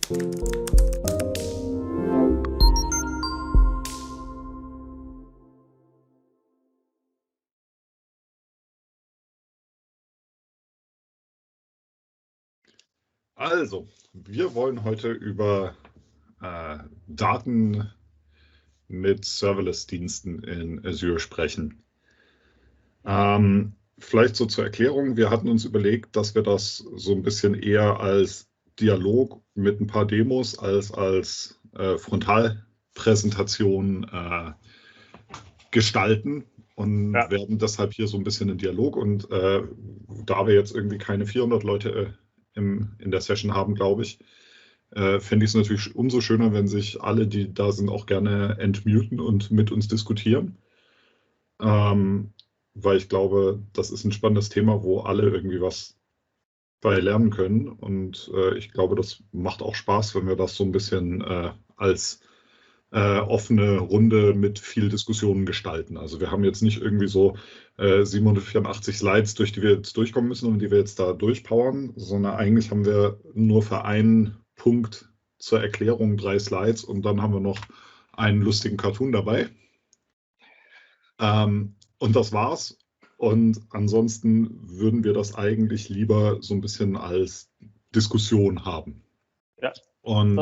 Also, wir wollen heute über Daten mit Serverless-Diensten in Azure sprechen. Vielleicht so zur Erklärung, wir hatten uns überlegt, dass wir das so ein bisschen eher als Dialog mit ein paar Demos als Frontalpräsentation gestalten und werden deshalb hier so ein bisschen in Dialog. Und da wir jetzt irgendwie keine 400 Leute in der Session haben, glaube ich, fände ich es natürlich umso schöner, wenn sich alle, die da sind, auch gerne entmuten und mit uns diskutieren. Weil ich glaube, das ist ein spannendes Thema, wo alle irgendwie was bei lernen können. Und ich glaube, das macht auch Spaß, wenn wir das so ein bisschen als offene Runde mit viel Diskussionen gestalten. Also wir haben jetzt nicht irgendwie so 784 Slides, durch die wir jetzt durchkommen müssen und die wir jetzt da durchpowern, sondern eigentlich haben wir nur für einen Punkt zur Erklärung 3 Slides und dann haben wir noch einen lustigen Cartoon dabei. Und das war's. Und ansonsten würden wir das eigentlich lieber so ein bisschen als Diskussion haben. Ja. Und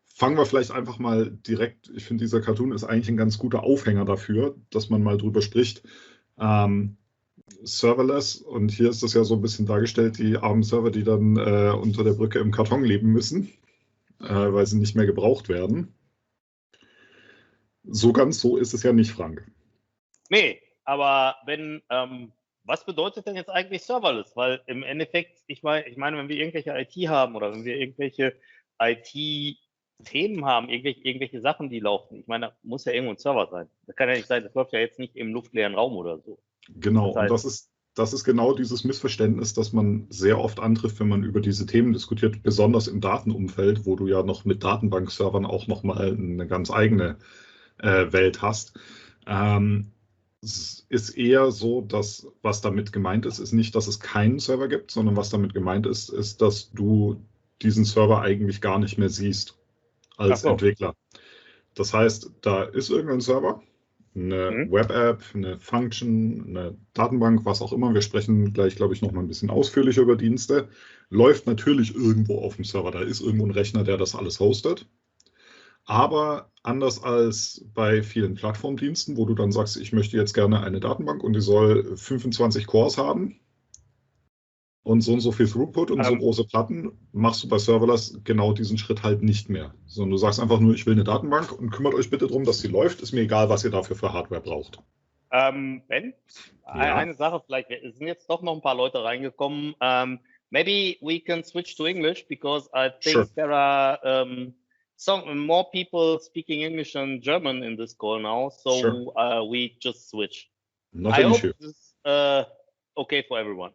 fangen wir vielleicht einfach mal direkt, ich finde, dieser Cartoon ist eigentlich ein ganz guter Aufhänger dafür, dass man mal drüber spricht. Serverless, und hier ist das ja so ein bisschen dargestellt, die armen Server, die dann unter der Brücke im Karton leben müssen, weil sie nicht mehr gebraucht werden. So ganz so ist es ja nicht, Frank. Nee, aber was bedeutet denn jetzt eigentlich Serverless? Weil im Endeffekt, ich meine, wenn wir irgendwelche IT haben oder wenn wir irgendwelche IT-Themen haben, irgendwelche Sachen, die laufen, ich meine, da muss ja irgendwo ein Server sein. Das kann ja nicht sein, das läuft ja jetzt nicht im luftleeren Raum oder so. Genau, und das ist genau dieses Missverständnis, das man sehr oft antrifft, wenn man über diese Themen diskutiert, besonders im Datenumfeld, wo du ja noch mit Datenbankservern auch nochmal eine ganz eigene Welt hast. Es ist eher so, dass was damit gemeint ist nicht, dass es keinen Server gibt, sondern was damit gemeint ist, dass du diesen Server eigentlich gar nicht mehr siehst als Entwickler. Das heißt, da ist irgendein Server, eine Web-App, eine Function, eine Datenbank, was auch immer. Wir sprechen gleich, glaube ich, noch mal ein bisschen ausführlicher über Dienste. Läuft natürlich irgendwo auf dem Server. Da ist irgendwo ein Rechner, der das alles hostet. Aber anders als bei vielen Plattformdiensten, wo du dann sagst, ich möchte jetzt gerne eine Datenbank und die soll 25 Cores haben und so viel Throughput und so große Platten, machst du bei Serverless genau diesen Schritt halt nicht mehr. Sondern du sagst einfach nur, ich will eine Datenbank und kümmert euch bitte darum, dass sie läuft. Ist mir egal, was ihr dafür für Hardware braucht. Ben, eine Sache vielleicht, es sind jetzt doch noch ein paar Leute reingekommen. Maybe we can switch to English because I think there are some more people speaking English than German in this call now, so we just switch. Not an issue. I hope this is okay for everyone.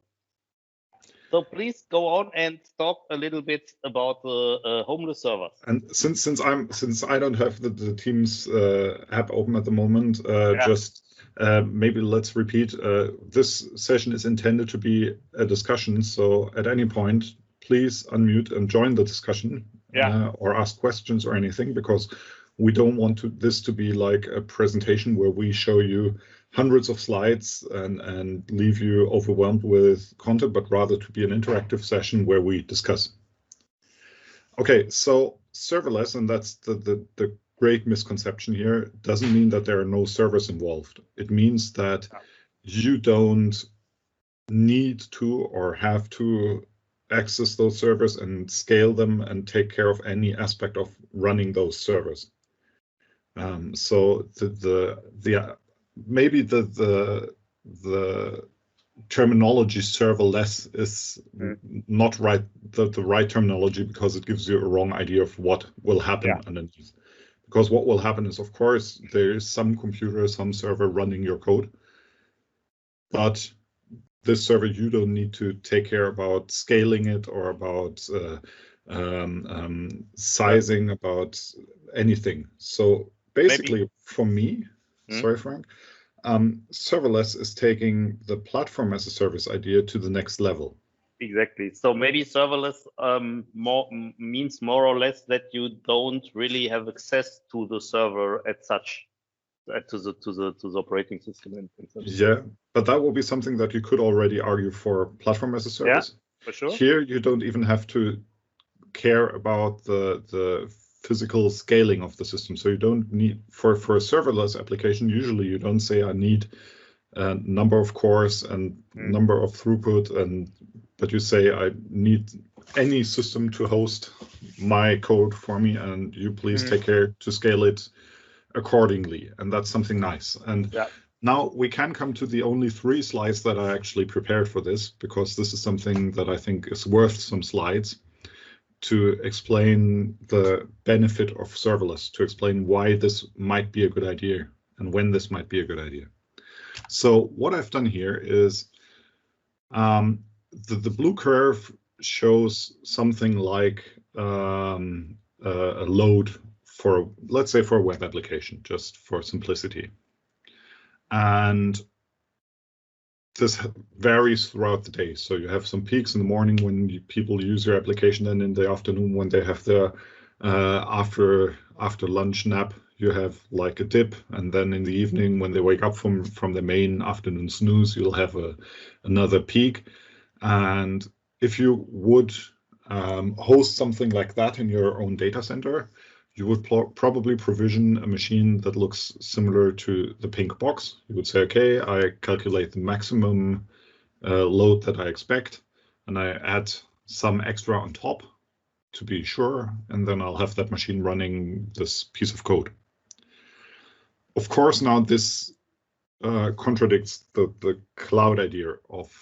So please go on and talk a little bit about the homeless servers. And since I don't have the Teams app open at the moment, just maybe let's repeat. This session is intended to be a discussion. So at any point, please unmute and join the discussion, or ask questions or anything, because we don't want this to be like a presentation where we show you hundreds of slides and leave you overwhelmed with content, but rather to be an interactive session where we discuss. Okay, so serverless, and that's the great misconception here, doesn't mean that there are no servers involved. It means that you don't need to or have to access those servers and scale them and take care of any aspect of running those servers. So maybe the terminology serverless is not the right terminology, because it gives you a wrong idea of what will happen underneath. Because what will happen is, of course, there is some computer, some server running your code, but this server, you don't need to take care about scaling it or about sizing, about anything. So basically, for me, sorry, Frank, serverless is taking the platform as a service idea to the next level. Exactly. So maybe serverless means more or less that you don't really have access to the server as such, to the operating system. Yeah, but that will be something that you could already argue for platform as a service. Yeah, for sure. Here, you don't even have to care about the physical scaling of the system. So you don't need, for a serverless application, usually you don't say I need a number of cores and number of throughput, but you say I need any system to host my code for me, and you please take care to scale it accordingly. And that's something nice. And now we can come to the only 3 slides that I actually prepared for this, because this is something that I think is worth some slides to explain the benefit of serverless, to explain why this might be a good idea and when this might be a good idea. So what I've done here is the blue curve shows something like a load for, let's say, for a web application, just for simplicity. And this varies throughout the day. So you have some peaks in the morning when people use your application, and in the afternoon when they have their after lunch nap, you have like a dip, and then in the evening when they wake up from the main afternoon snooze, you'll have another peak. And if you would host something like that in your own data center, you would probably provision a machine that looks similar to the pink box. You would say, okay, I calculate the maximum load that I expect, and I add some extra on top to be sure, and then I'll have that machine running this piece of code. Of course, now this contradicts the cloud idea of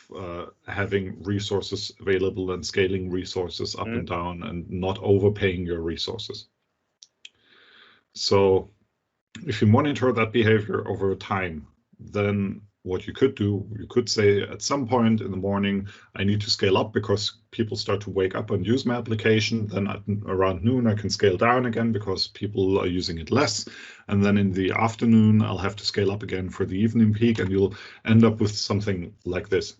having resources available and scaling resources up and down and not overpaying your resources. So if you monitor that behavior over time, then what you could do, you could say at some point in the morning, I need to scale up because people start to wake up and use my application. Then around noon, I can scale down again because people are using it less. And then in the afternoon, I'll have to scale up again for the evening peak, and you'll end up with something like this.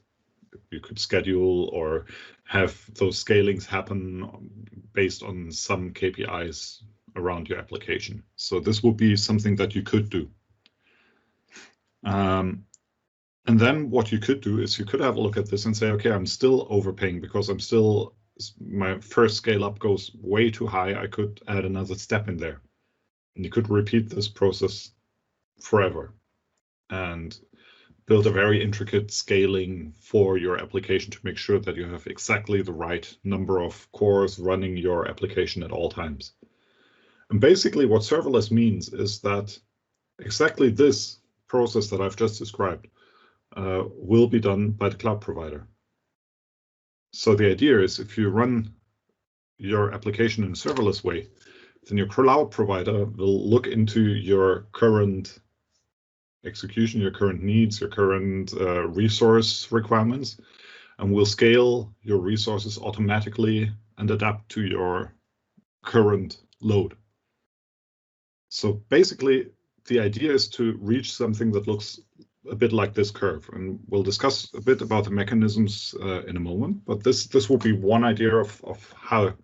You could schedule or have those scalings happen based on some KPIs around your application. So this would be something that you could do. And then what you could do is you could have a look at this and say, okay, I'm still overpaying because my first scale up goes way too high. I could add another step in there. And you could repeat this process forever and build a very intricate scaling for your application to make sure that you have exactly the right number of cores running your application at all times. And basically what serverless means is that exactly this process that I've just described will be done by the cloud provider. So the idea is if you run your application in a serverless way, then your cloud provider will look into your current execution, your current needs, your current resource requirements, and will scale your resources automatically and adapt to your current load. So basically, the idea is to reach something that looks a bit like this curve, and we'll discuss a bit about the mechanisms in a moment. But this will be one idea of how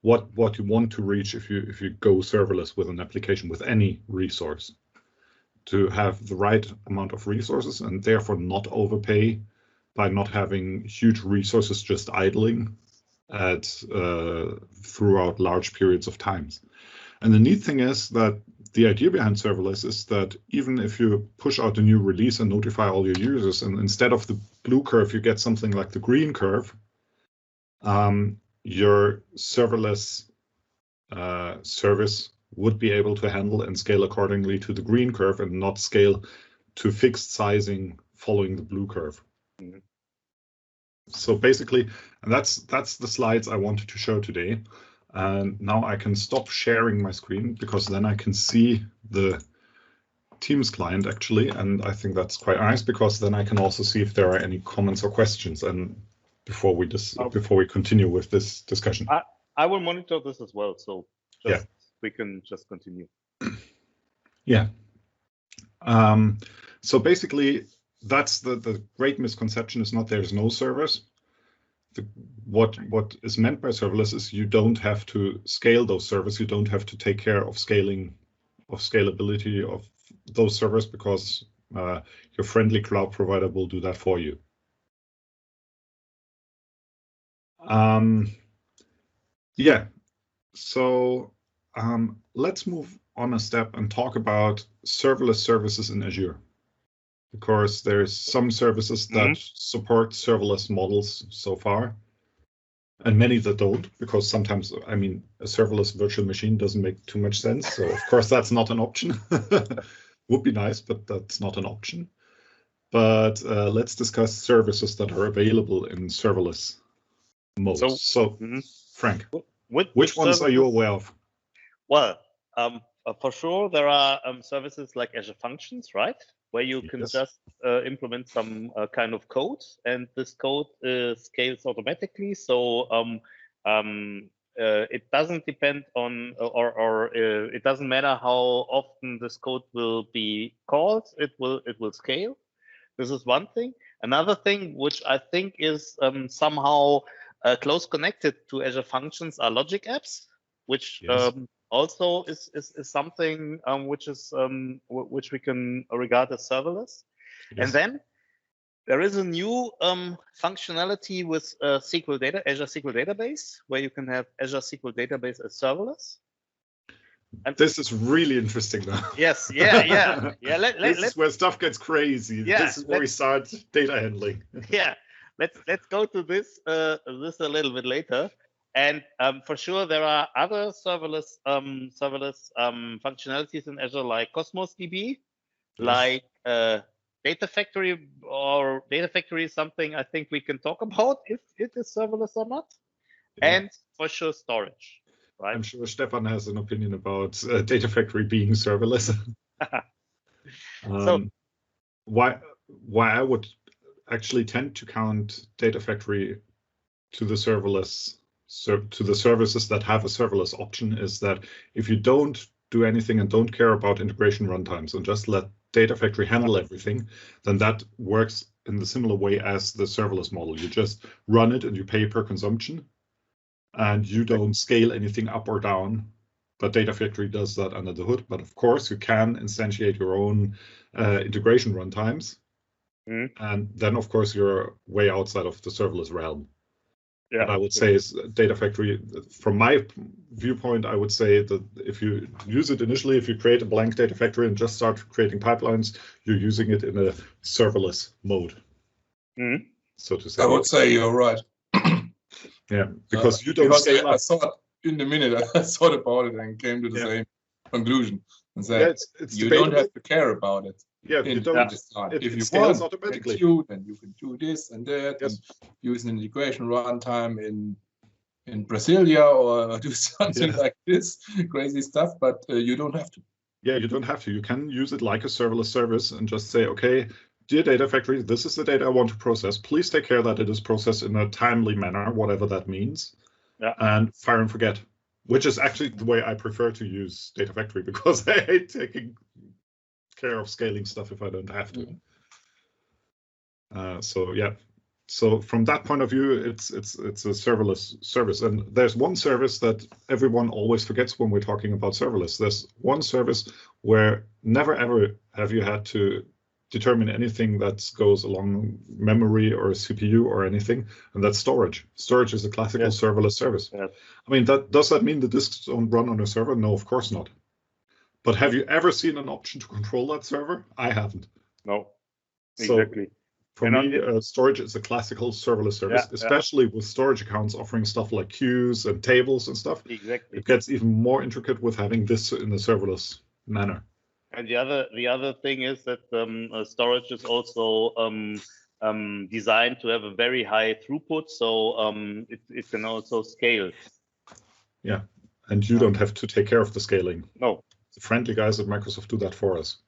what you want to reach if you go serverless with an application with any resource, to have the right amount of resources and therefore not overpay by not having huge resources just idling throughout large periods of times. And the neat thing is that the idea behind serverless is that even if you push out a new release and notify all your users, and instead of the blue curve, you get something like the green curve, your serverless service would be able to handle and scale accordingly to the green curve and not scale to fixed sizing following the blue curve. Mm-hmm. So basically, and that's the slides I wanted to show today. And now I can stop sharing my screen because then I can see the Teams client actually, and I think that's quite nice because then I can also see if there are any comments or questions. And before we continue with this discussion, I will monitor this as well, so we can just continue. Yeah. So basically, that's the great misconception is not there's no servers. what is meant by serverless is you don't have to scale those servers. You don't have to take care of scalability of those servers, because your friendly cloud provider will do that for you. Yeah, so let's move on a step and talk about serverless services in Azure. Because there's some services that support serverless models so far, and many that don't, because sometimes, I mean, a serverless virtual machine doesn't make too much sense. So of course that's not an option. Would be nice, but that's not an option. But let's discuss services that are available in serverless mode. So Frank, which ones are you aware of? Well, for sure, there are services like Azure Functions, right? Where you can just implement some kind of code, and this code scales automatically. So it doesn't depend on, or it doesn't matter how often this code will be called. It will scale. This is one thing. Another thing, which I think is somehow close connected to Azure Functions, are logic apps, which also is something which we can regard as serverless. And then there is a new functionality with Azure SQL Database, where you can have Azure SQL Database as serverless. And this is really interesting now. Yes, yeah. This is where stuff gets crazy. Yeah, this is where we start data handling. Yeah, let's go to this a little bit later. And for sure, there are other serverless functionalities in Azure, like Cosmos DB, like Data Factory, or Data Factory is something I think we can talk about if it is serverless or not. And for sure, storage. Right? I'm sure Stefan has an opinion about Data Factory being serverless. So why I would actually tend to count Data Factory to the serverless, to the services that have a serverless option, is that if you don't do anything and don't care about integration runtimes and just let Data Factory handle everything, then that works in the similar way as the serverless model. You just run it and you pay per consumption, and you don't scale anything up or down, but Data Factory does that under the hood. But of course, you can instantiate your own integration runtimes, and then of course you're way outside of the serverless realm. Yeah, but I would say is Data Factory, from my viewpoint, I would say that if you use it initially, if you create a blank Data Factory and just start creating pipelines, you're using it in a serverless mode, so to say. I would say you're right. Yeah, because you don't scale up. I thought in the minute I thought about it and came to the same conclusion and said you don't have to care about it. Yeah, you don't. If you scales automatically, then you can do this and that, and use an integration runtime in Brasilia, or do something like this crazy stuff. But you don't have to. Yeah, you don't have to. You can use it like a serverless service and just say, okay, dear Data Factory, this is the data I want to process. Please take care that it is processed in a timely manner, whatever that means. Yeah. And fire and forget, which is actually the way I prefer to use Data Factory, because I hate taking care of scaling stuff if I don't have to. So from that point of view, it's a serverless service. And there's one service that everyone always forgets when we're talking about serverless. There's one service where never ever have you had to determine anything that goes along memory or CPU or anything, and that's storage. Storage is a classical serverless service. I mean, does that mean the disks don't run on a server? No, of course not. But have you ever seen an option to control that server? I haven't. No, exactly. So for me, storage is a classical serverless service, especially with storage accounts offering stuff like queues and tables and stuff. Exactly. It gets even more intricate with having this in a serverless manner. And the other thing is that storage is also designed to have a very high throughput, so it can also scale. Yeah, and you don't have to take care of the scaling. No. The friendly guys at Microsoft do that for us.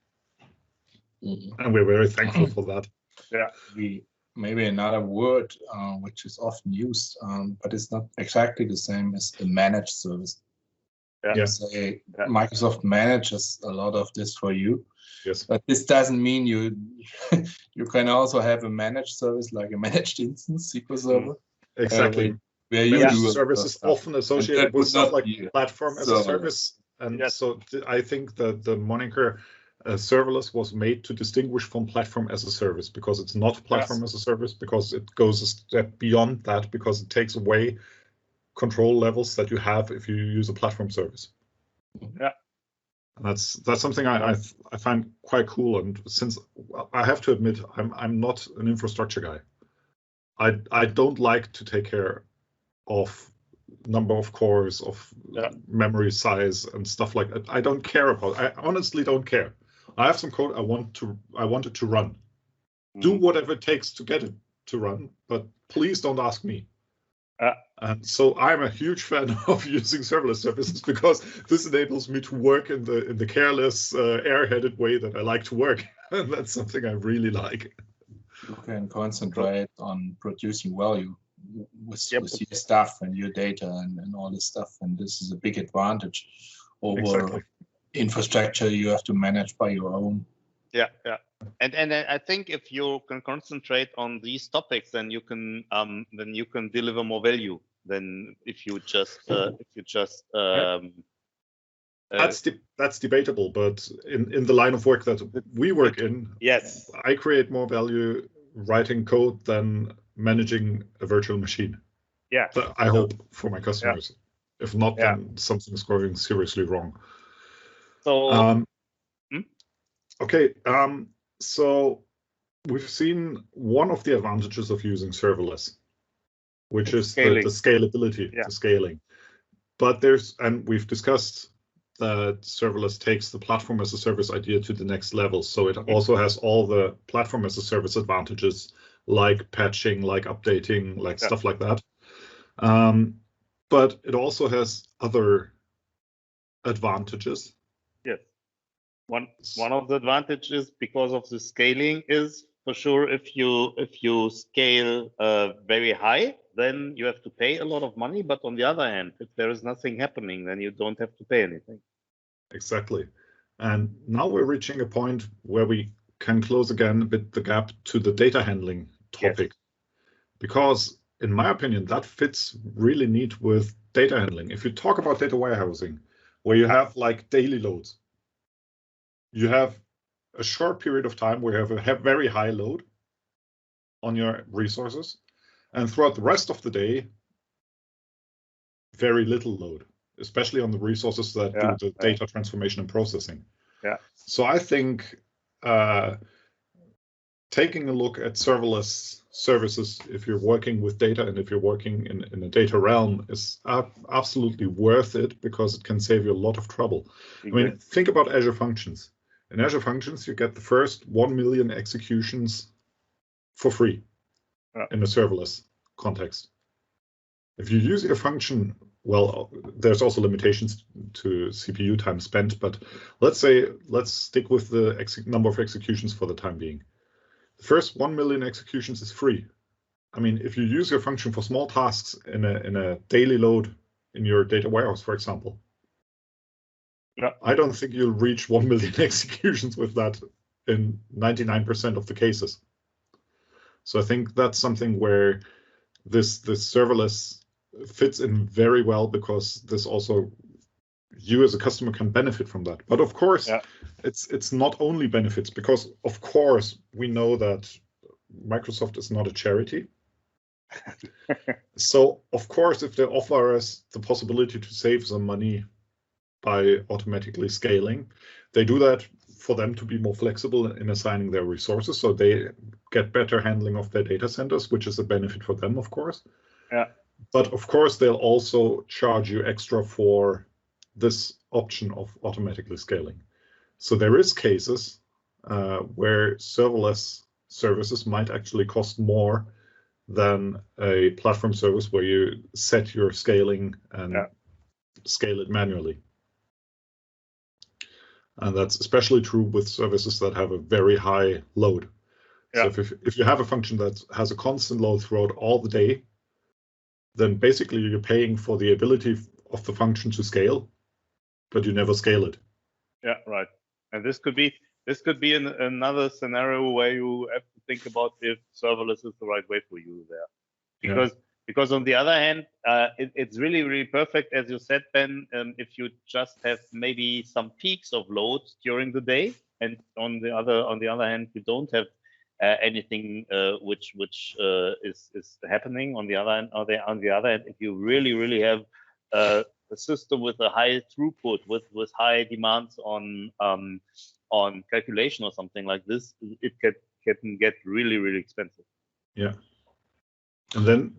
And we're very thankful for that. Yeah. Maybe another word which is often used, but it's not exactly the same as the managed service. Say Microsoft manages a lot of this for you. Yes. But this doesn't mean you can also have a managed service like a managed instance SQL Server. Exactly. Where you managed do services often associated with stuff like platform as a service. And so I think that the moniker serverless was made to distinguish from platform as a service, because it's not platform as a service, because it goes a step beyond that, because it takes away control levels that you have if you use a platform service. Yeah. And that's something I find quite cool. And since I have to admit, I'm not an infrastructure guy. I don't like to take care of number of cores, of memory size and stuff like that. I don't care about. I honestly don't care. I have some code I want it to run. Do whatever it takes to get it to run, but please don't ask me. And so I'm a huge fan of using serverless services, because this enables me to work in the careless, airheaded way that I like to work. And that's something I really like. You can concentrate on producing value with your stuff and your data and all this stuff. And this is a big advantage over infrastructure you have to manage by your own. Yeah. And I think if you can concentrate on these topics, then you can deliver more value than if you just that's debatable, but in the line of work that we work in, yes, I create more value writing code than managing a virtual machine. Yeah, I hope for my customers. Yeah. If not, then something's going seriously wrong. So okay, so we've seen one of the advantages of using serverless, which is the scalability, the scaling. But we've discussed that serverless takes the platform as a service idea to the next level. So it also has all the platform as a service advantages, like patching, like updating, like stuff like that. But it also has other advantages. Yes. One of the advantages, because of the scaling, is for sure if you scale very high, then you have to pay a lot of money. But on the other hand, if there is nothing happening, then you don't have to pay anything. Exactly. And now we're reaching a point where we can close again a bit the gap to the data handling topic. Because in my opinion, that fits really neat with data handling. If you talk about data warehousing, where you have like daily loads, you have a short period of time where you have a very high load on your resources, and throughout the rest of the day, very little load, especially on the resources that do the data transformation and processing. Yeah. So I think taking a look at serverless services, if you're working with data and if you're working in a data realm, is absolutely worth it, because it can save you a lot of trouble. I mean, think about Azure Functions. In Azure Functions, you get the first 1 million executions for free in a serverless context. If you use your function, well, there's also limitations to CPU time spent, but let's stick with the number of executions for the time being. The first 1 million executions is free. I mean, if you use your function for small tasks in a daily load in your data warehouse, for example, I don't think you'll reach 1 million executions with that in 99% of the cases. So I think that's something where this serverless fits in very well, because this also, you as a customer can benefit from that. But of course, it's not only benefits, because of course we know that Microsoft is not a charity. So of course, if they offer us the possibility to save some money by automatically scaling, they do that for them to be more flexible in assigning their resources, so they get better handling of their data centers, which is a benefit for them, of course. Yeah. But of course, they'll also charge you extra for this option of automatically scaling. So there is cases where serverless services might actually cost more than a platform service where you set your scaling and scale it manually. And that's especially true with services that have a very high load. So if you have a function that has a constant load throughout all the day, then basically you're paying for the ability of the function to scale, but you never scale it. Yeah, right. And this could be another scenario where you have to think about if serverless is the right way for you there, Because on the other hand, it's really, really perfect, as you said, Ben, if you just have maybe some peaks of load during the day, and on the other hand, you don't have anything which is happening. On the other hand, if you really have a system with a high throughput, with high demands on calculation or something like this, it can get really expensive. Yeah. And then,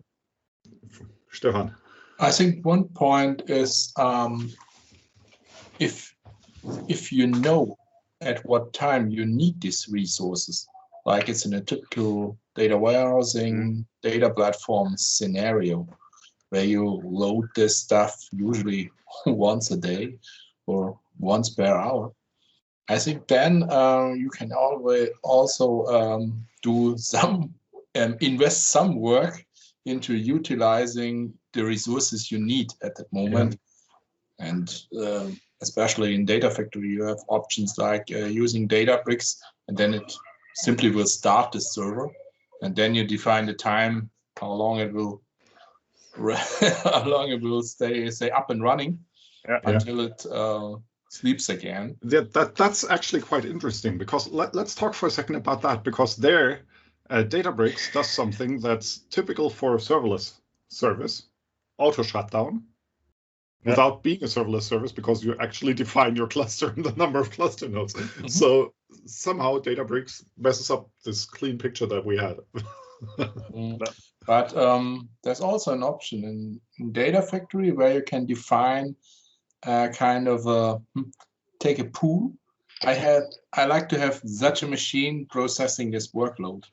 Stefan. I think one point is if you know at what time you need these resources, like it's in a typical data warehousing, data platform scenario, where you load this stuff usually once a day or once per hour. I think then you can always also do some invest some work into utilizing the resources you need at that moment. Yeah. And especially in Data Factory, you have options like using Databricks, and then it simply will start the server, and then you define the time, how long it will stay up and running until it sleeps again. Yeah, that's actually quite interesting, because let's talk for a second about that, because there Databricks does something that's typical for a serverless service, auto shutdown, without being a serverless service, because you actually define your cluster and the number of cluster nodes. Mm-hmm. So somehow Databricks messes up this clean picture that we had. But there's also an option in Data Factory where you can define kind of take a pool. I like to have such a machine processing this workload.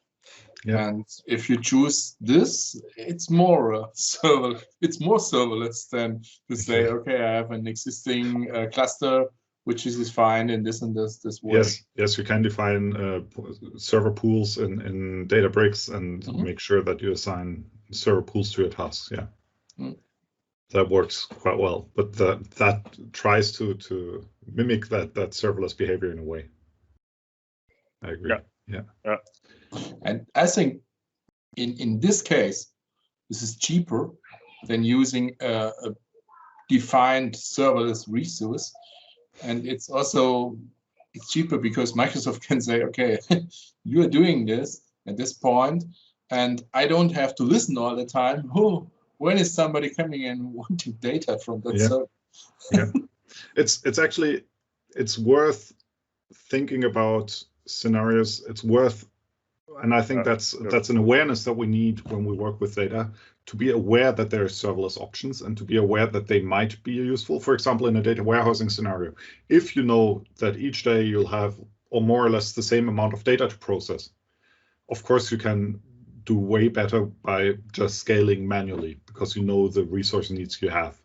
Yeah. And if you choose this, it's more serverless than to say, okay, I have an existing cluster which is defined in this and this way. Yes, you can define server pools in Databricks and make sure that you assign server pools to your tasks. Yeah, that works quite well. But that tries to mimic that serverless behavior in a way. I agree. Yeah. And I think in this case, this is cheaper than using a defined serverless resource. And it's cheaper because Microsoft can say, okay, you are doing this at this point, and I don't have to listen all the time. Oh, when is somebody coming and wanting data from that server? Yeah, it's worth thinking about scenarios. It's worth, and I think that's an awareness that we need when we work with data, to be aware that there are serverless options and to be aware that they might be useful. For example, in a data warehousing scenario, if you know that each day you'll have or more or less the same amount of data to process, of course you can do way better by just scaling manually because you know the resource needs you have.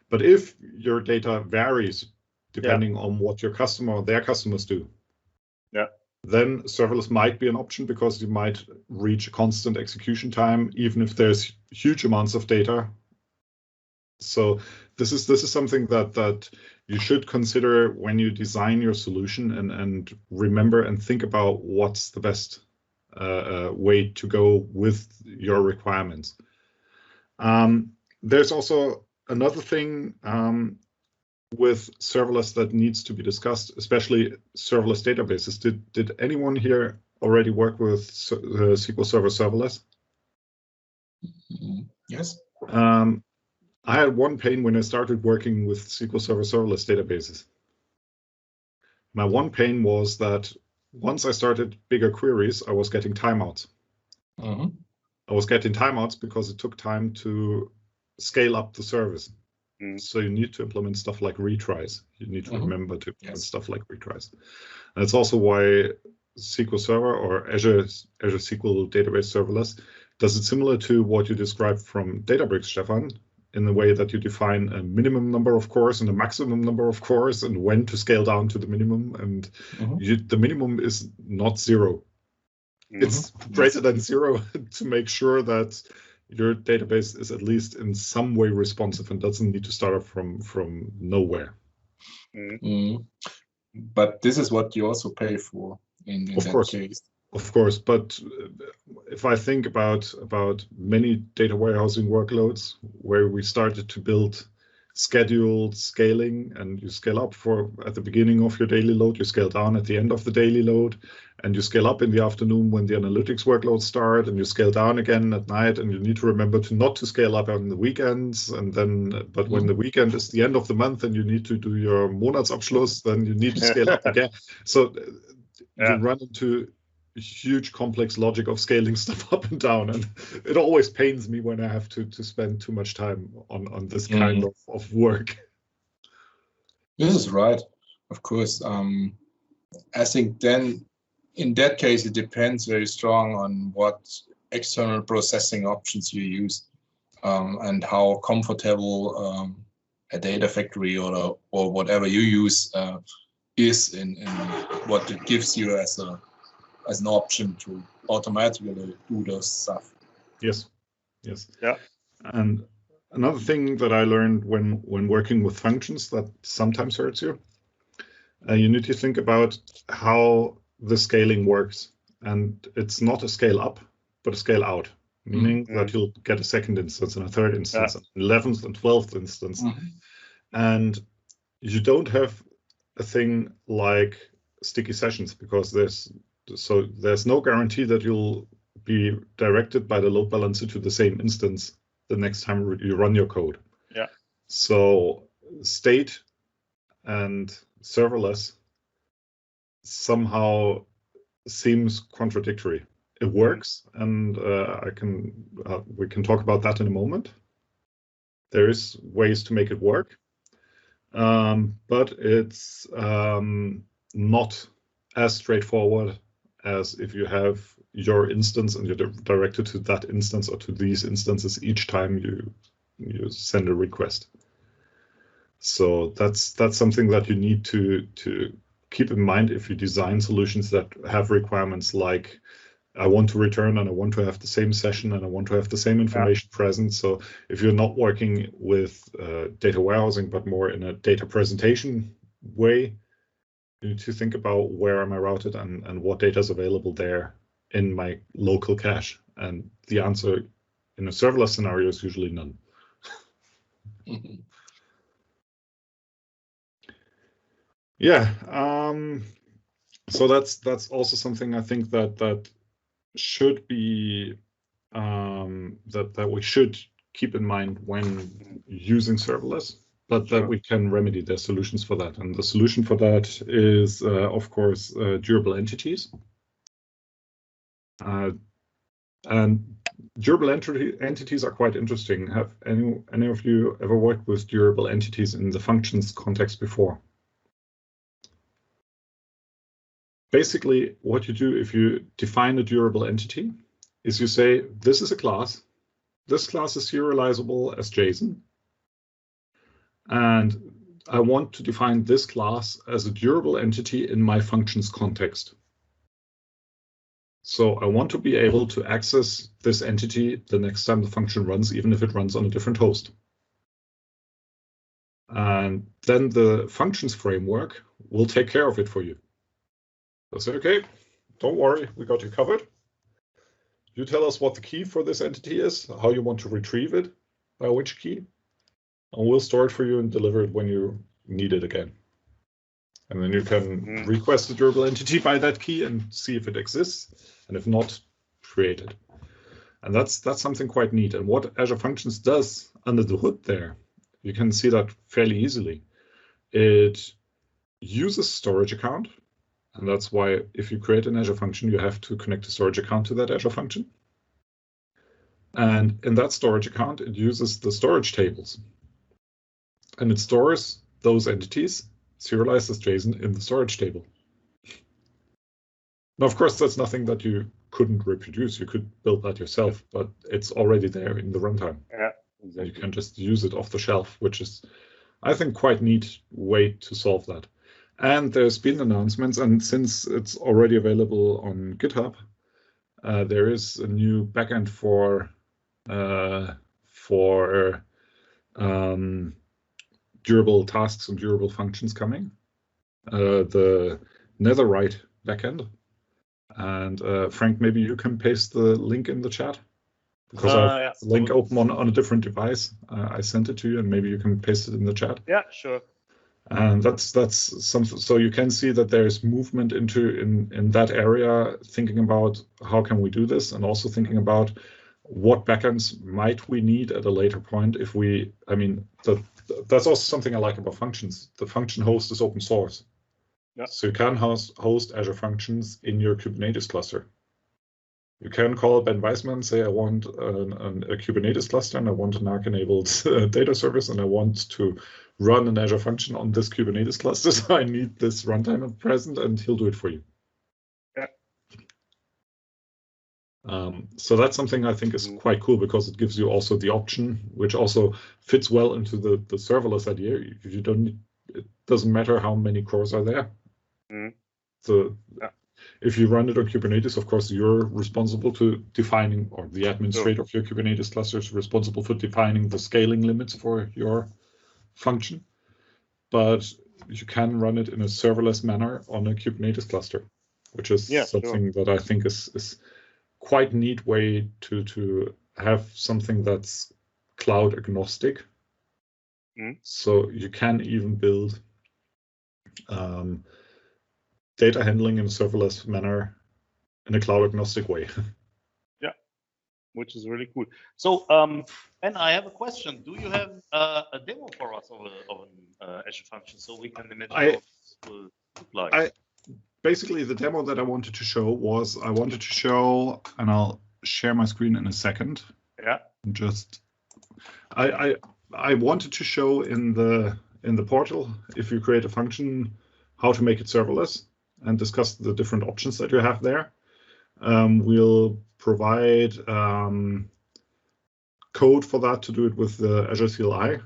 But if your data varies depending on what your customer or their customers do, then serverless might be an option, because you might reach a constant execution time, even if there's huge amounts of data. So this is something that you should consider when you design your solution, and remember and think about what's the best way to go with your requirements. There's also another thing with serverless that needs to be discussed, especially serverless databases. Did anyone here already work with SQL Server Serverless? Yes. I had one pain when I started working with SQL Server Serverless databases. My one pain was that once I started bigger queries, I was getting timeouts. I was getting timeouts because it took time to scale up the service. So you need to implement stuff like retries. You need to remember to implement stuff like retries. And that's also why SQL Server or Azure SQL Database Serverless does it similar to what you described from Databricks, Stefan, in the way that you define a minimum number of cores and a maximum number of cores and when to scale down to the minimum. And the minimum is not 0. It's greater than 0 to make sure that your database is at least in some way responsive and doesn't need to start up from nowhere. But this is what you also pay for in that case. Of course, but if I think about many data warehousing workloads where we started to build scheduled scaling, and you scale up at the beginning of your daily load, you scale down at the end of the daily load, and you scale up in the afternoon when the analytics workloads start, and you scale down again at night, and you need to remember not to scale up on the weekends, and then but when the weekend is the end of the month and you need to do your Monatsabschluss, then you need to scale up again. So you run into huge complex logic of scaling stuff up and down, and it always pains me when I have to spend too much time on this kind of work. This is right, of course. I think then in that case it depends very strong on what external processing options you use, and how comfortable a data factory or whatever you use is in what it gives you as an option to automatically do those stuff. Yes. Yeah. And another thing that I learned when working with functions that sometimes hurts you, you need to think about how the scaling works. And it's not a scale up, but a scale out, meaning that you'll get a second instance and a third instance, an 11th and 12th instance. And you don't have a thing like sticky sessions, because there's no guarantee that you'll be directed by the load balancer to the same instance the next time you run your code. Yeah. So state and serverless somehow seems contradictory. It works, and we can talk about that in a moment. There is ways to make it work, but it's not as straightforward as if you have your instance and you're directed to that instance or to these instances each time you send a request. So that's something that you need to keep in mind if you design solutions that have requirements like, I want to return and I want to have the same session and I want to have the same information present. So if you're not working with data warehousing, but more in a data presentation way, you need to think about where am I routed and what data is available there in my local cache. And the answer in a serverless scenario is usually none. Yeah. So that's also something I think that should be that we should keep in mind when using serverless, but that we can remedy the solutions for that. And the solution for that is, of course, durable entities. And durable entities are quite interesting. Have any of you ever worked with durable entities in the functions context before? Basically, what you do if you define a durable entity is you say, this is a class. This class is serializable as JSON. And I want to define this class as a durable entity in my functions context. So I want to be able to access this entity the next time the function runs, even if it runs on a different host. And then the functions framework will take care of it for you. They'll say, okay, don't worry, we got you covered. You tell us what the key for this entity is, how you want to retrieve it, by which key, and we'll store it for you and deliver it when you need it again. And then you can request a durable entity by that key and see if it exists, and if not, create it. And that's something quite neat. And what Azure Functions does under the hood there, you can see that fairly easily. It uses storage account. And that's why if you create an Azure function, you have to connect a storage account to that Azure function. And in that storage account, it uses the storage tables. And it stores those entities, serialized as JSON, in the storage table. Now, of course, that's nothing that you couldn't reproduce. You could build that yourself, but it's already there in the runtime. Yeah, exactly. You can just use it off the shelf, which is, I think, quite neat way to solve that. And there's been announcements, and since it's already available on GitHub, there is a new backend for durable tasks and durable functions coming. The Netherite backend, And Frank, maybe you can paste the link in the chat, because I have the link open on a different device. I sent it to you, and maybe you can paste it in the chat. Yeah, sure. And that's something. So you can see that there's movement in that area, thinking about how can we do this, and also thinking about what backends might we need at a later point. If we, I mean, that's also something I like about functions. The function host is open source. Yeah. So you can host Azure Functions in your Kubernetes cluster. You can call Ben Weisman and say, I want a Kubernetes cluster, and I want an Arc-enabled data service, and I want to run an Azure function on this Kubernetes cluster, so I need this runtime present, and he'll do it for you. Yeah. So that's something I think is quite cool, because it gives you also the option, which also fits well into the serverless idea. You don't, it doesn't matter how many cores are there. So if you run it on Kubernetes, of course, you're responsible to defining, or the administrator of your Kubernetes cluster is responsible for defining the scaling limits for your function. But you can run it in a serverless manner on a Kubernetes cluster, which is something that I think is quite neat way to have something that's cloud agnostic. So you can even build data handling in a serverless manner in a cloud agnostic way. Yeah, which is really cool. So, Ben, I have a question. Do you have a demo for us of Azure Function, so we can imagine how this will look like? Basically, the demo that I wanted to show was, and I'll share my screen in a second. Yeah. I wanted to show in the portal, if you create a function, how to make it serverless, and discuss the different options that you have there. We'll provide code for that to do it with the Azure CLI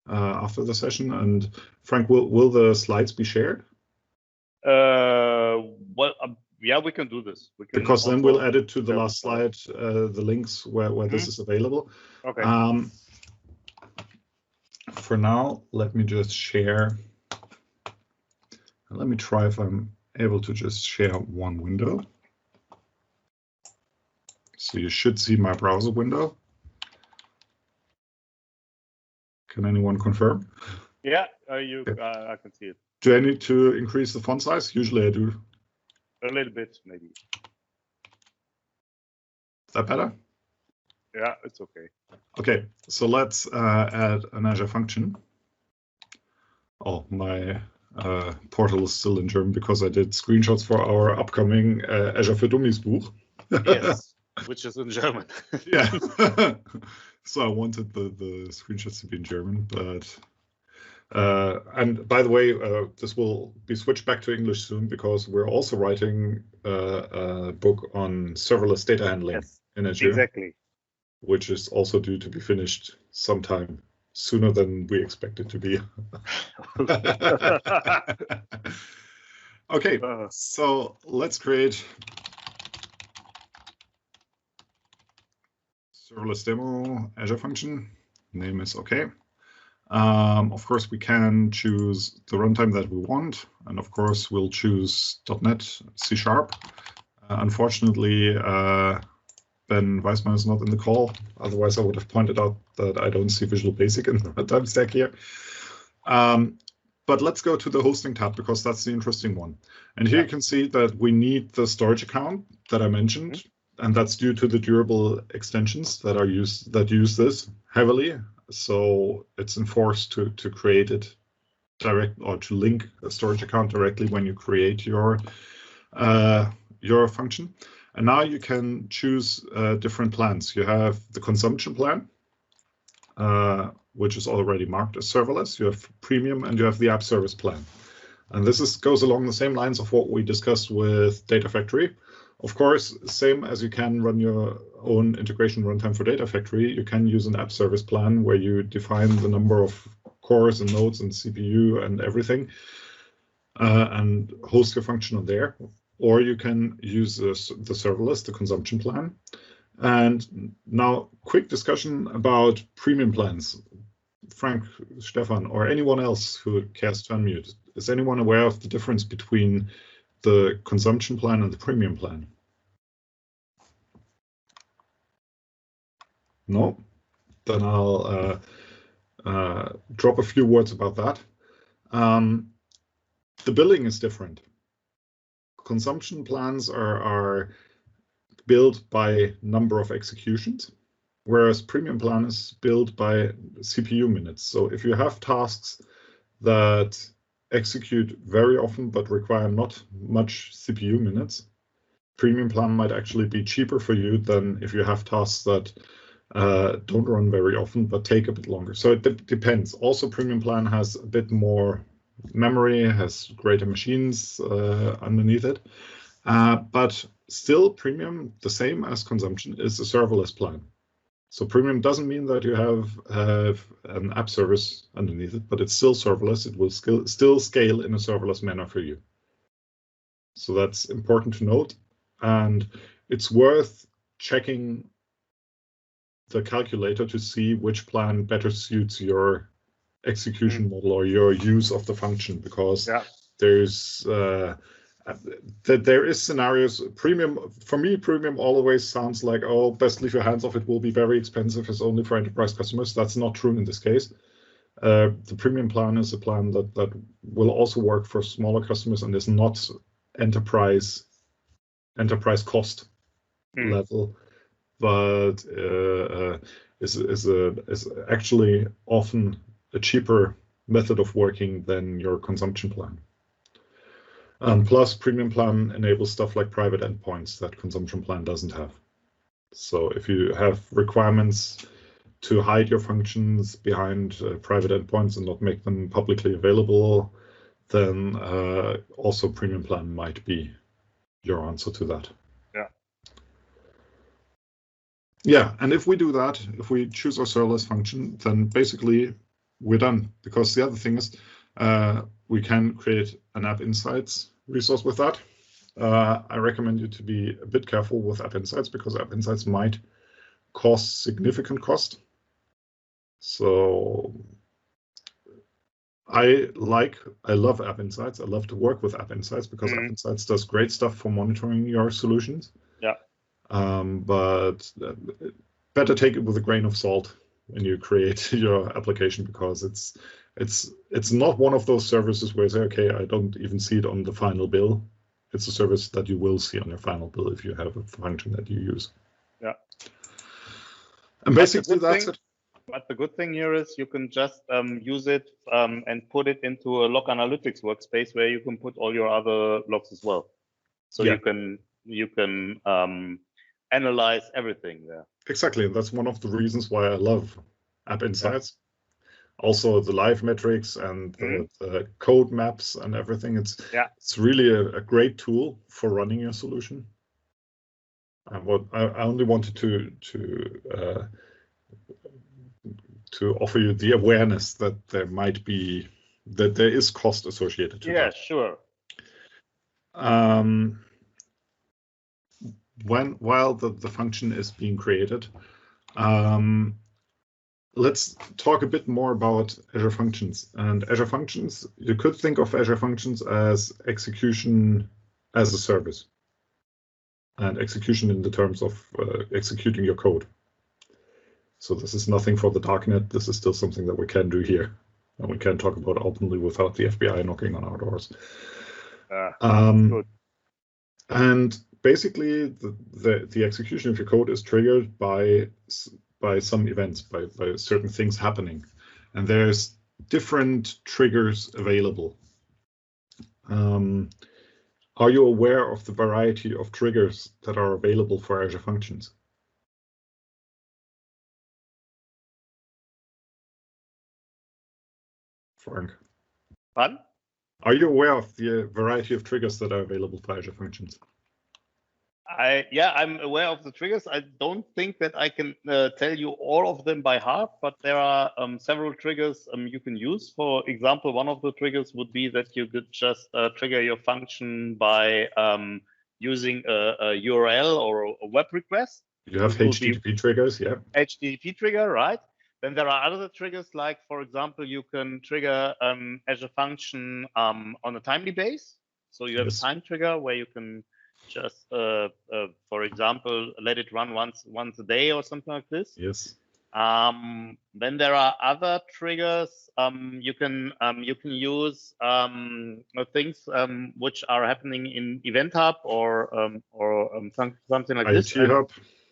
after the session. And Frank, will the slides be shared? Well, yeah, we can do this. Because then we'll add it to the last slide, the links where this is available. Okay. For now, let me just share. Let me try if I'm able to just share one window. So you should see my browser window. Can anyone confirm? Yeah, I can see it. Do I need to increase the font size? Usually I do. A little bit, maybe. Is that better? Yeah, it's okay. Okay, so let's add an Azure function. Oh, my portal is still in German because I did screenshots for our upcoming Azure für Dummies book. Yes, which is in German. Yeah. So I wanted the screenshots to be in German, but and by the way, this will be switched back to English soon, because we're also writing a book on serverless data handling in Azure. Exactly. Which is also due to be finished sometime sooner than we expect it to be. Okay, so let's create Serverlessdemo Azure function. Name is okay. Of course, we can choose the runtime that we want, and of course, we'll choose .NET C#. Unfortunately, Ben Weisman is not in the call. Otherwise, I would have pointed out that I don't see Visual Basic in the runtime stack here. But let's go to the hosting tab, because that's the interesting one. And here you can see that we need the storage account that I mentioned, and that's due to the durable extensions that use this heavily. So it's enforced to create it direct, or to link a storage account directly when you create your function. And now you can choose different plans. You have the consumption plan, which is already marked as serverless. You have premium, and you have the app service plan. And this goes along the same lines of what we discussed with Data Factory. Of course, same as you can run your own integration runtime for Data Factory, you can use an app service plan where you define the number of cores and nodes and CPU and everything, and host your function on there. Or you can use the serverless, the consumption plan. And now, quick discussion about premium plans. Frank, Stefan, or anyone else who cares to unmute. Is anyone aware of the difference between the consumption plan and the premium plan? No? Then I'll drop a few words about that. The billing is different. Consumption plans are built by number of executions, whereas premium plan is built by CPU minutes. So if you have tasks that execute very often but require not much CPU minutes, premium plan might actually be cheaper for you than if you have tasks that don't run very often but take a bit longer. So it depends. Also, premium plan has a bit more memory, has greater machines underneath it. But still, premium, the same as consumption, is a serverless plan. So premium doesn't mean that you have an app service underneath it, but it's still serverless. It will still scale in a serverless manner for you. So that's important to note. And it's worth checking the calculator to see which plan better suits your execution model or your use of the function, because there's there is scenarios. Premium, for me, premium always sounds like, oh, best leave your hands off. It will be very expensive. It's only for enterprise customers. That's not true in this case. The premium plan is a plan that will also work for smaller customers and is not enterprise cost level, but is actually often a cheaper method of working than your consumption plan. Plus, premium plan enables stuff like private endpoints that consumption plan doesn't have. So if you have requirements to hide your functions behind private endpoints and not make them publicly available, then also premium plan might be your answer to that. Yeah, and if we do that, if we choose our serverless function, then basically we're done. Because the other thing is, we can create an App Insights resource with that. I recommend you to be a bit careful with App Insights, because App Insights might cost significant cost. So I love App Insights. I love to work with App Insights because App Insights does great stuff for monitoring your solutions. Yeah. But better take it with a grain of salt when you create your application, because it's not one of those services where you say, okay, I don't even see it on the final bill. It's a service that you will see on your final bill if you have a function that you use. Yeah. And basically that's it. But the good thing here is you can just use it and put it into a log analytics workspace where you can put all your other logs as well. So you can analyze everything there. Exactly, and that's one of the reasons why I love App Insights. Yeah. Also the live metrics and the code maps and everything. It's really a great tool for running your solution. And what I only wanted to offer you the awareness that there is cost associated to that. Yeah, sure. While the function is being created, let's talk a bit more about Azure Functions. And Azure Functions, you could think of Azure Functions as execution as a service, and execution in the terms of executing your code. So this is nothing for the darknet. This is still something that we can do here, and we can talk about openly without the FBI knocking on our doors. Good. And basically, the execution of your code is triggered by some events, by certain things happening, and there's different triggers available. Are you aware of the variety of triggers that are available for Azure Functions? Frank? Pardon? Are you aware of the variety of triggers that are available for Azure Functions? I'm aware of the triggers. I don't think that I can tell you all of them by heart, but there are several triggers you can use. For example, one of the triggers would be that you could just trigger your function by using a URL or a web request. You have HTTP triggers, yeah. HTTP trigger, right? Then there are other triggers, like, for example, you can trigger Azure Function on a timely base. So you have a time trigger where you can just, for example, let it run once a day or something like this. Yes. Then there are other triggers. You can use things which are happening in Event Hub or something like this.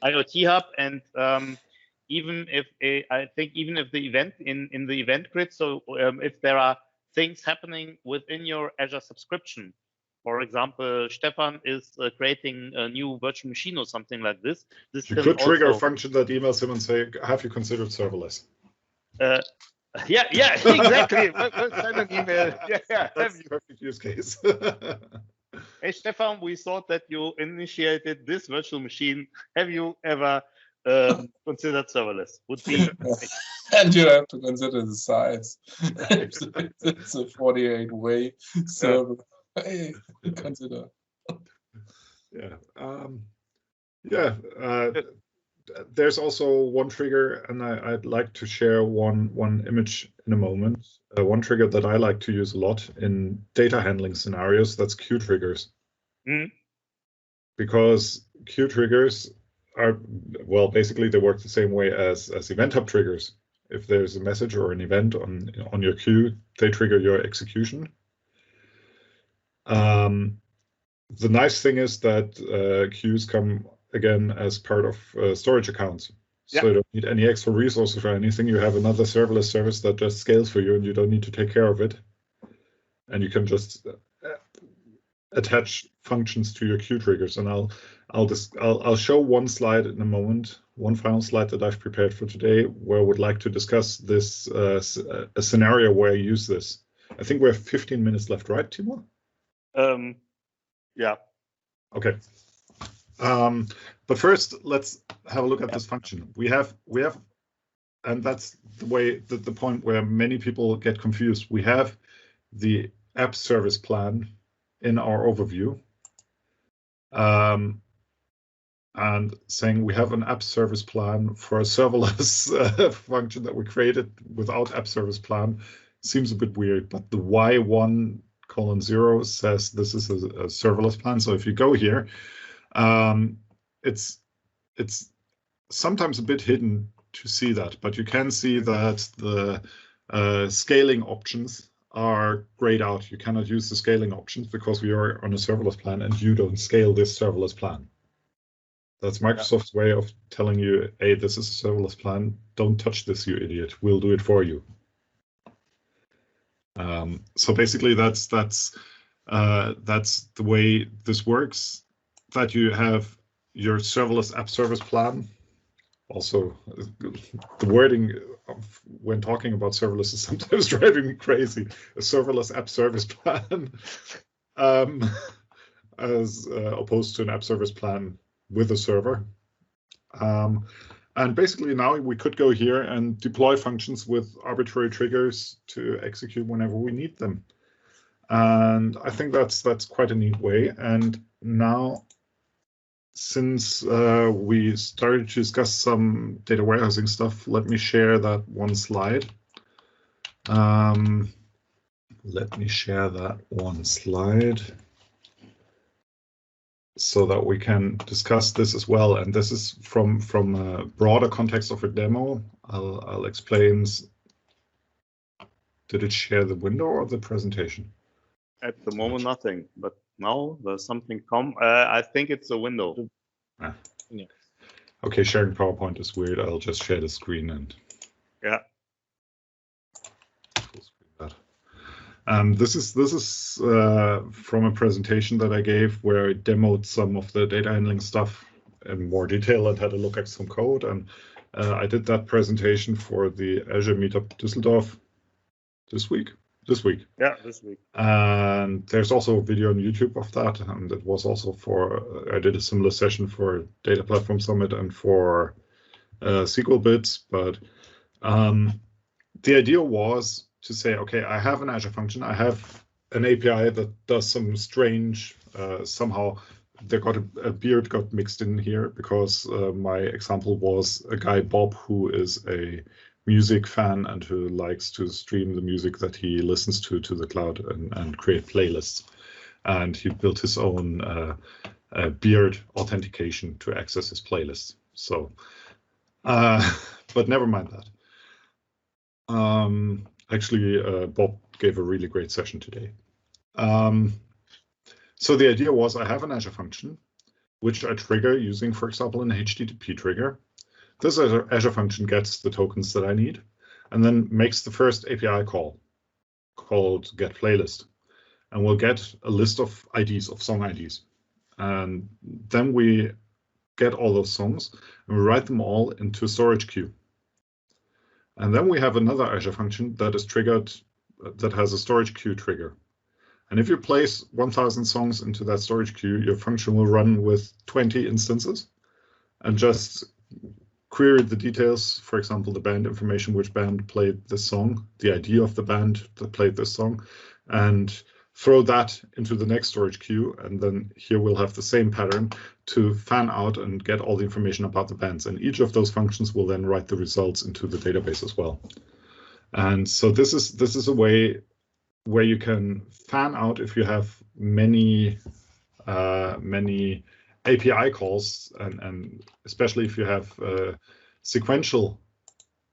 IoT Hub, and even if I think even if the event in the event grid. So if there are things happening within your Azure subscription, for example, Stefan is creating a new virtual machine or something like this. You could trigger a function that emails him and say, "Have you considered serverless?" Yeah, exactly. We'll send an email. Yeah, that's the perfect use case. Hey, Stefan, we thought that you initiated this virtual machine. Have you ever considered serverless? Would be. And you have to consider the size. It's a 48-way server. Hey, consider. There's also one trigger, and I'd like to share one image in a moment. One trigger that I like to use a lot in data handling scenarios, that's queue triggers. Because queue triggers are, well, basically they work the same way as Event Hub triggers. If there's a message or an event on your queue, they trigger your execution. The nice thing is that queues come again as part of storage accounts. So you don't need any extra resources or anything. You have another serverless service that just scales for you, and you don't need to take care of it. And you can just attach functions to your queue triggers. And I'll show one slide in a moment, one final slide that I've prepared for today, where I would like to discuss this a scenario where I use this. I think we have 15 minutes left, right, Timur? Yeah. Okay. But first, let's have a look at this function. We have, and that's the point where many people get confused. We have the app service plan in our overview, and saying we have an app service plan for a serverless function that we created without app service plan seems a bit weird. But the Y1:0 says this is a serverless plan. So if you go here, it's sometimes a bit hidden to see that, but you can see that the scaling options are grayed out. You cannot use the scaling options because we are on a serverless plan and you don't scale this serverless plan. That's Microsoft's way of telling you, hey, this is a serverless plan. Don't touch this, you idiot. We'll do it for you. So basically, that's the way this works. That you have your serverless app service plan. Also, the wording when talking about serverless is sometimes driving me crazy. A serverless app service plan, as opposed to an app service plan with a server. And basically now we could go here and deploy functions with arbitrary triggers to execute whenever we need them. And I think that's quite a neat way. And now, since we started to discuss some data warehousing stuff, let me share that one slide. Let me share that one slide so that we can discuss this as well. And this is from a broader context of a demo. I'll explain. Did it share the window or the presentation? At the moment, nothing. But now there's something come. I think it's a window. Ah. Yeah. Okay, sharing PowerPoint is weird. I'll just share the screen and. Yeah. This is from a presentation that I gave where I demoed some of the data handling stuff in more detail and had a look at some code. And I did that presentation for the Azure Meetup Düsseldorf this week. Yeah, this week. And there's also a video on YouTube of that. And it was also I did a similar session for Data Platform Summit and for SQL Bits. But the idea was to say, okay, I have an Azure function. I have an API that does some strange, somehow a beard got mixed in here because my example was a guy, Bob, who is a music fan and who likes to stream the music that he listens to the cloud and create playlists. and he built his own beard authentication to access his playlist. So, but never mind that. Actually, Bob gave a really great session today. So the idea was I have an Azure function, which I trigger using, for example, an HTTP trigger. This Azure function gets the tokens that I need and then makes the first API call called getPlaylist. And we'll get a list of IDs, of song IDs. And then we get all those songs and we write them all into a storage queue. And then we have another Azure function that is triggered, that has a storage queue trigger. And if you place 1,000 songs into that storage queue, your function will run with 20 instances and just query the details, for example, the band information, which band played this song, the ID of the band that played this song, and throw that into the next storage queue. And then here we'll have the same pattern to fan out and get all the information about the bands. And each of those functions will then write the results into the database as well. And so this is a way where you can fan out if you have many API calls, and especially if you have sequential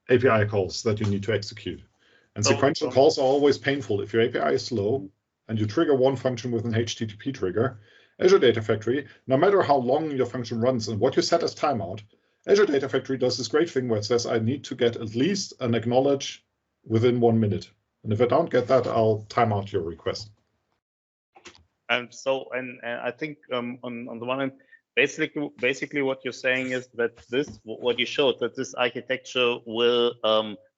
API calls that you need to execute. And sequential calls are always painful. If your API is slow and you trigger one function with an HTTP trigger, Azure Data Factory, no matter how long your function runs and what you set as timeout, Azure Data Factory does this great thing where it says, I need to get at least an acknowledge within 1 minute. And if I don't get that, I'll time out your request. And so, and I think on the one hand, basically what you're saying is that what you showed, that this architecture will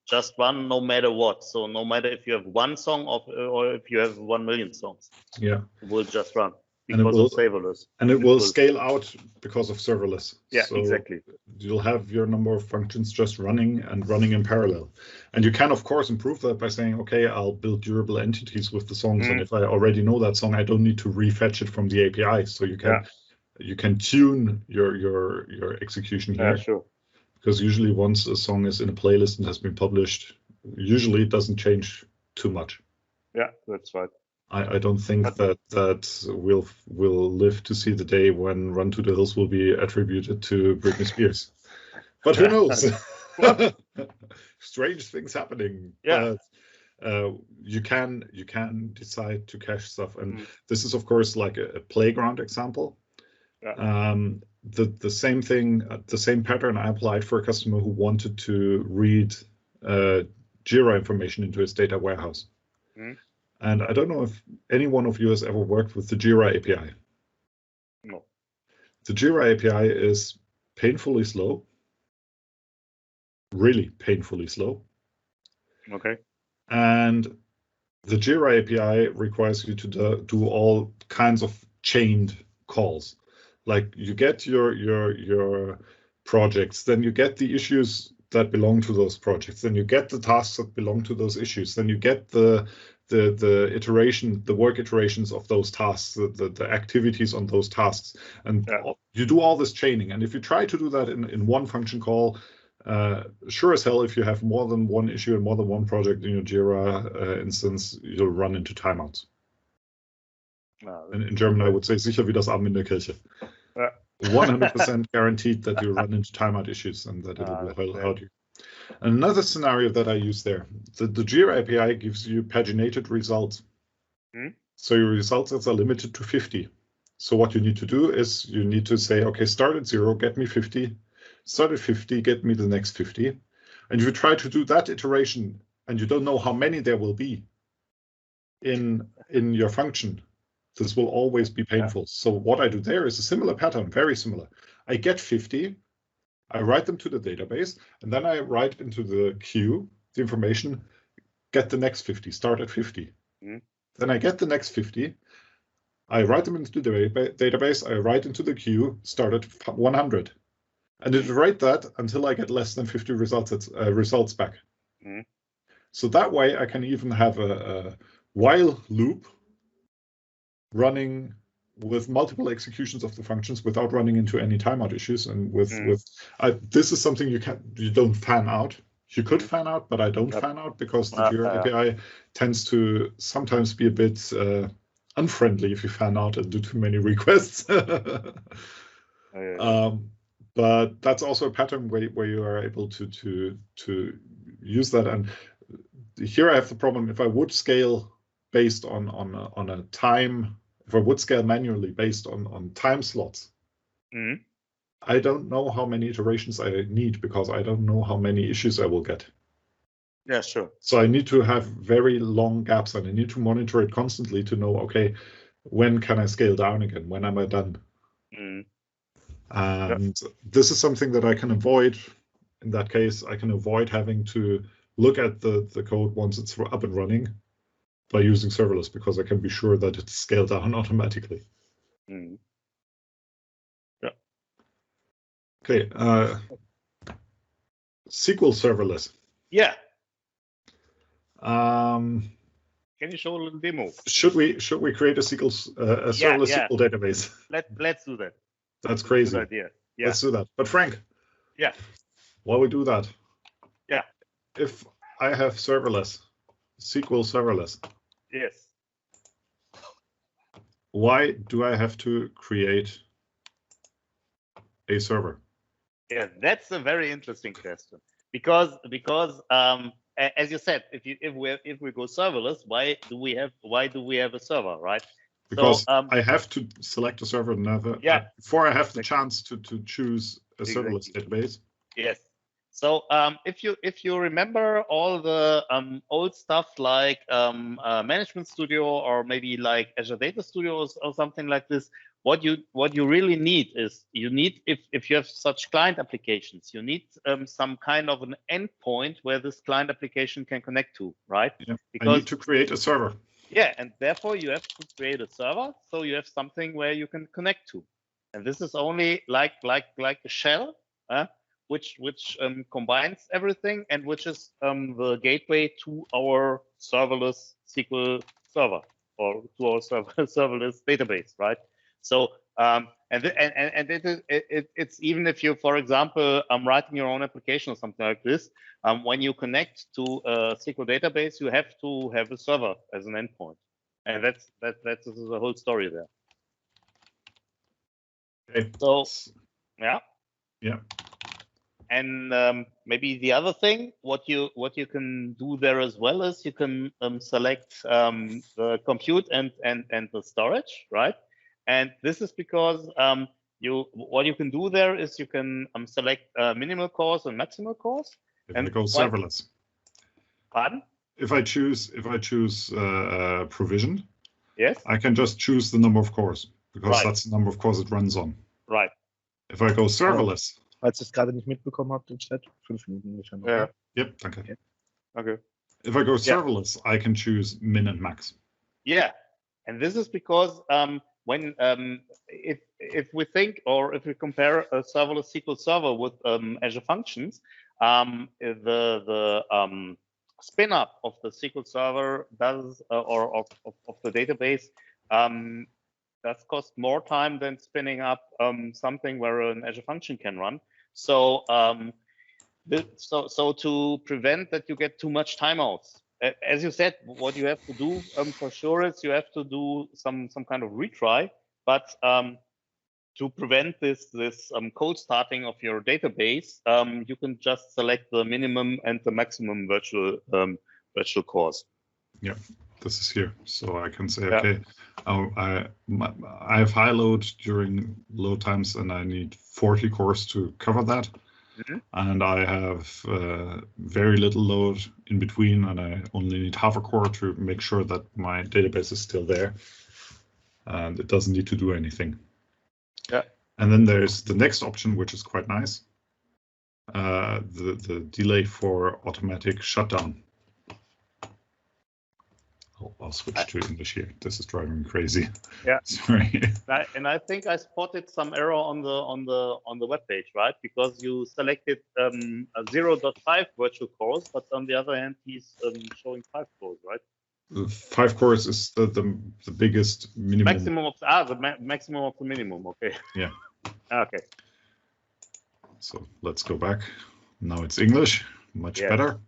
just run no matter what. So no matter if you have one song or if you have 1 million songs, yeah, it will just run because of serverless. And it will scale out because of serverless. Yeah, so exactly. You'll have your number of functions just running in parallel. And you can, of course, improve that by saying, okay, I'll build durable entities with the songs. And if I already know that song, I don't need to refetch it from the API. So you can tune your execution here. Yeah, sure. Because usually once a song is in a playlist and has been published, usually it doesn't change too much. Yeah, that's right. I don't think that we'll live to see the day when Run to the Hills will be attributed to Britney Spears. But who knows? Strange things happening. Yeah. You can decide to cache stuff, and this is of course like a playground example. Yeah. The same thing, the same pattern I applied for a customer who wanted to read Jira information into his data warehouse. And I don't know if any one of you has ever worked with the Jira API. No. The Jira API is painfully slow, really painfully slow. Okay. And the Jira API requires you to do all kinds of chained calls. Like you get your projects, then you get the issues that belong to those projects, then you get the tasks that belong to those issues, then you get the work iterations of those tasks, the activities on those tasks, and you do all this chaining. And if you try to do that in one function call, sure as hell, if you have more than one issue and more than one project in your Jira instance, you'll run into timeouts. In German, I would say sicher wie das Amen in der Kirche. 100% guaranteed that you run into timeout issues and that it will hurt you. Another scenario that I use there, the Jira API gives you paginated results. So your results are limited to 50. So what you need to do is you need to say, okay, start at 0, get me 50. Start at 50, get me the next 50. And if you try to do that iteration and you don't know how many there will be in your function, this will always be painful. So what I do there is a similar pattern, very similar. I get 50, I write them to the database, and then I write into the queue the information, get the next 50, start at 50. Then I get the next 50, I write them into the database, I write into the queue, start at 100. And iterate that until I get less than 50 results back. So that way I can even have a while loop running with multiple executions of the functions without running into any timeout issues. And this is something you don't fan out. You could fan out, but I don't fan out because the Jira API tends to sometimes be a bit unfriendly if you fan out and do too many requests. But that's also a pattern where you are able to use that. And here I have the problem: if I would scale based on a time, if I would scale manually based on time slots, I don't know how many iterations I need, because I don't know how many issues I will get. Yeah, sure. So I need to have very long gaps, and I need to monitor it constantly to know, okay, when can I scale down again? When am I done? And this is something that I can avoid. In that case, I can avoid having to look at the code once it's up and running by using serverless, because I can be sure that it's scaled down automatically. Yeah. Okay. SQL serverless. Yeah. Can you show a little demo? Should we create a serverless SQL database? Let's do that. That's crazy. Good idea. Yeah. Let's do that. But Frank. Yeah. While we do that. Yeah. If I have serverless, SQL serverless. Yes. Why do I have to create a server? Yeah, that's a very interesting question. Because as you said, if we go serverless, why do we have a server, right? Because I have to select a server before I have the chance to choose a serverless database. Yes. So if you remember all the old stuff like Management Studio, or maybe like Azure Data Studio or something like this, what you really need is, if you have such client applications, you need some kind of an endpoint where this client application can connect to, right? Yeah. Because I need to create a server. Yeah, and therefore you have to create a server, so you have something where you can connect to, and this is only like a shell, which combines everything, and which is the gateway to our serverless SQL server, or to our serverless database, right? So it's even if you, for example, writing your own application or something like this, when you connect to a SQL database, you have to have a server as an endpoint, and that's the whole story there. Okay. So yeah. And maybe the other thing, what you can do there as well is you can select the compute and the storage, right? And this is because what you can do there is you can select minimal cores and maximal cores. And go serverless. Pardon? If I choose provision, yes, I can just choose the number of cores, because that's the number of cores it runs on. Right. If I go serverless. Falls ihr es gerade nicht mitbekommen habt im Chat, 5 Minuten ungefähr noch. Yeah. Yep, danke. Okay. If I go serverless, I can choose min and max. Yeah, and this is because when if we think, or if we compare a serverless SQL server with Azure Functions, the spin up of the SQL server does or of the database does cost more time than spinning up something where an Azure Function can run. So so to prevent that you get too much timeouts, as you said, what you have to do for sure is you have to do some kind of retry, but to prevent this cold starting of your database, you can just select the minimum and the maximum virtual cores. Yeah, this is here, so I can say, okay, I have high load during load times, and I need 40 cores to cover that. And I have very little load in between, and I only need half a core to make sure that my database is still there, and it doesn't need to do anything. Yeah. And then there's the next option, which is quite nice, the delay for automatic shutdown. I'll switch to English here. This is driving me crazy. Yeah. Sorry. And I think I spotted some error on the web page, right? Because you selected a 0.5 virtual cores, but on the other hand, he's showing 5 cores, right? 5 cores is the biggest minimum. Maximum of the maximum of the minimum. Okay. Yeah. Okay. So let's go back. Now it's English, much better.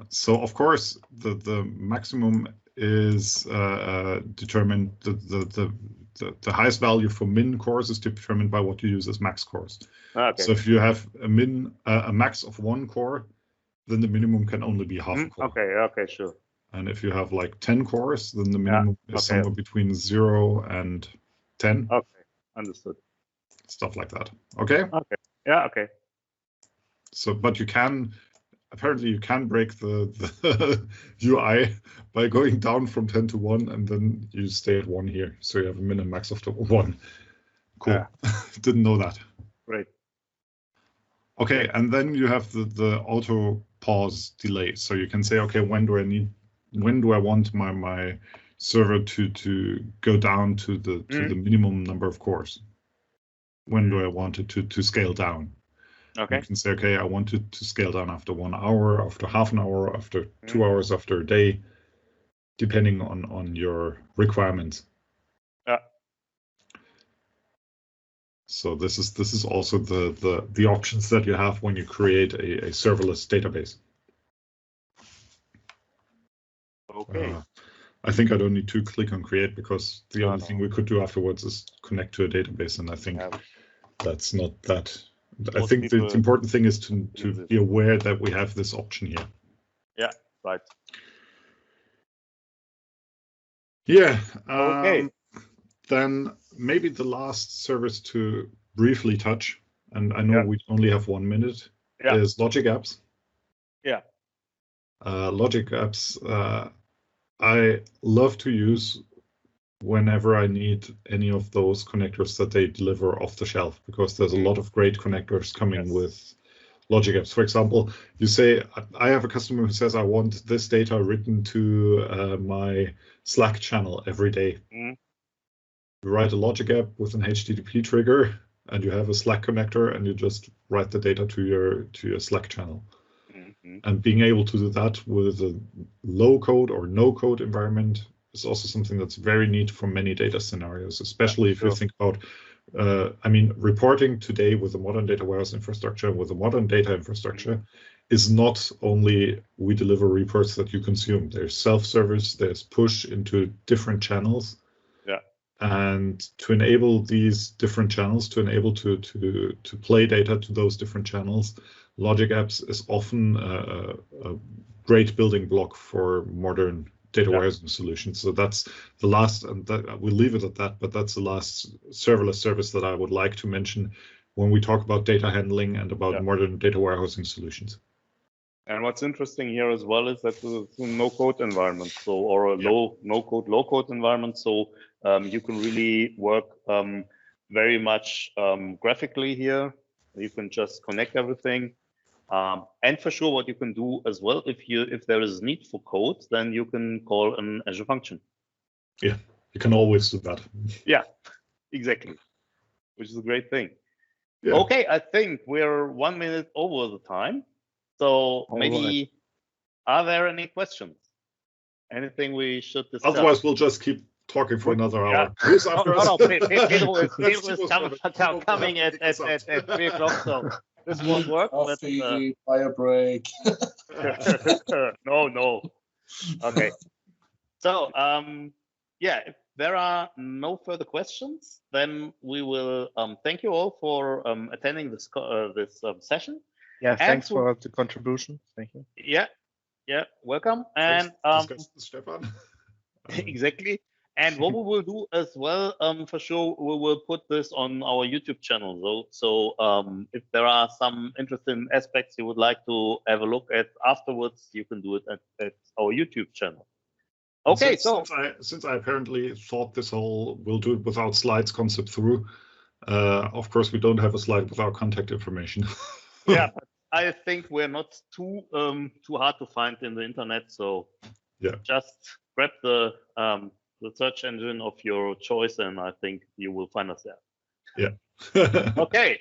So of course the maximum is determined. The highest value for min cores is determined by what you use as max cores. Okay. So if you have a max of 1 core, then the minimum can only be half a core. Okay, sure. And if you have like 10 cores, then the minimum is somewhere between 0 and 10. Okay, understood. Stuff like that. Okay? Okay. Yeah, okay. So, but apparently you can break the UI by going down from 10 to 1, and then you stay at 1 here. So you have a min and max of 1. Cool. Yeah. Didn't know that. Great. Okay, and then you have the auto pause delay. So you can say, okay, when do I want my server to go down to the minimum number of cores? When do I want it to scale down? Okay. You can say, okay, I want it to scale down after 1 hour, after half an hour, after 2 hours, after a day, depending on your requirements. Yeah. So this is also the options that you have when you create a serverless database. Okay. I think I don't need to click on create, because the only thing we could do afterwards is connect to a database, and I think that's not that. I think the important thing is to be aware that we have this option here. Yeah, right. Yeah. Okay. Then maybe the last service to briefly touch, and I know we only have 1 minute, is Logic Apps. Yeah. Logic Apps, I love to use whenever I need any of those connectors that they deliver off the shelf, because there's a lot of great connectors coming with Logic Apps. For example, you say, I have a customer who says, I want this data written to my Slack channel every day. You write a Logic App with an HTTP trigger, and you have a Slack connector, and you just write the data to your Slack channel. And being able to do that with a low code or no code environment is also something that's very neat for many data scenarios, especially if you think about, reporting today with a modern data warehouse infrastructure, with a modern data infrastructure, is not only we deliver reports that you consume. There's self-service, there's push into different channels. Yeah. And to enable these different channels, to enable to play data to those different channels, Logic Apps is often a great building block for modern data warehousing solutions. So that's the last, and we'll leave it at that, but that's the last serverless service that I would like to mention when we talk about data handling and about modern data warehousing solutions. And what's interesting here as well is that it's a no-code environment, or a no-code, low-code environment. So you can really work very much graphically here. You can just connect everything. And for sure, what you can do as well, if there is need for code, then you can call an Azure function. Yeah, you can always do that. Yeah, exactly, which is a great thing. Yeah. Okay, I think we're 1 minute over the time. So maybe, are there any questions? Anything we should discuss? Otherwise, we'll just keep talking for another hour. Who's after us? Pedro is coming at 3 o'clock, so this won't work. Coffee, fire break. No. Okay. So, if there are no further questions, then we will thank you all for attending this session. Yeah, thanks for the contribution. Thank you. Yeah, welcome. And Stefan. Exactly. And what we will do as well, for sure, we will put this on our YouTube channel. So if there are some interesting aspects you would like to have a look at afterwards, you can do it at our YouTube channel. Okay, since I apparently thought this whole we'll do it without slides concept through, of course we don't have a slide without contact information. Yeah, but I think we're not too hard to find in the internet. So just grab the search engine of your choice, and I think you will find us there. Yeah. Okay.